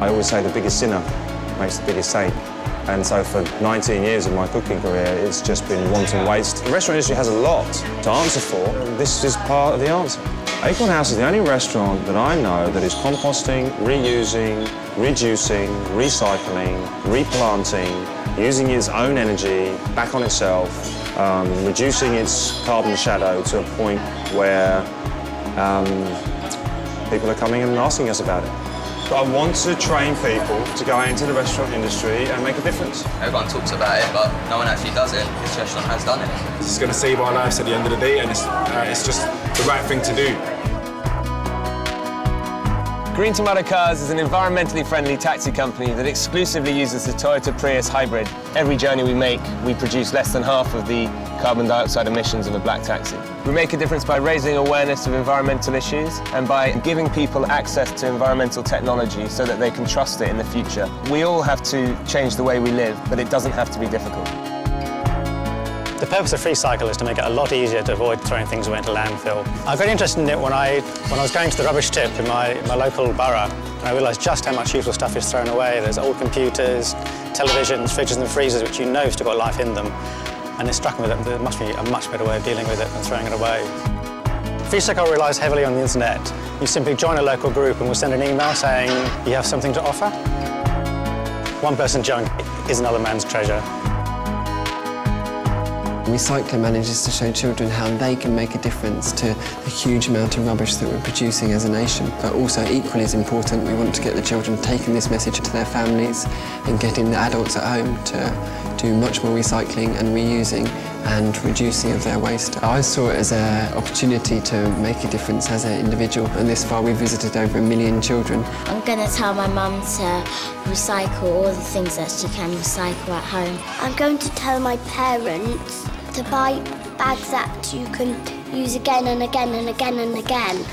I always say the biggest sinner makes the biggest saint. And so for 19 years of my cooking career, it's just been wanton waste. The restaurant industry has a lot to answer for. This is part of the answer. Acorn House is the only restaurant that I know that is composting, reusing, reducing, recycling, replanting, using its own energy back on itself, reducing its carbon shadow to a point where people are coming and asking us about it. But I want to train people to go into the restaurant industry and make a difference. Everyone talks about it, but no one actually does it. This restaurant has done it. This is going to save our lives at the end of the day, and it's just the right thing to do. Green Tomato Cars is an environmentally friendly taxi company that exclusively uses the Toyota Prius hybrid. Every journey we make, we produce less than half of the carbon dioxide emissions of a black taxi. We make a difference by raising awareness of environmental issues and by giving people access to environmental technology so that they can trust it in the future. We all have to change the way we live, but it doesn't have to be difficult. The purpose of FreeCycle is to make it a lot easier to avoid throwing things away into landfill. I got interested in it when I was going to the rubbish tip in my local borough, and I realised just how much useful stuff is thrown away. There's old computers, televisions, fridges and freezers which you know have still got life in them, and it struck me that there must be a much better way of dealing with it than throwing it away. FreeCycle relies heavily on the internet. You simply join a local group and we'll send an email saying you have something to offer. One person's junk is another man's treasure. Recycler manages to show children how they can make a difference to the huge amount of rubbish that we're producing as a nation. But also, equally as important, we want to get the children taking this message to their families and getting the adults at home to do much more recycling and reusing and reducing of their waste. I saw it as an opportunity to make a difference as an individual, and this far we've visited over 1 million children. I'm going to tell my mum to recycle all the things that she can recycle at home. I'm going to tell my parents to buy bags that you can use again and again and again and again.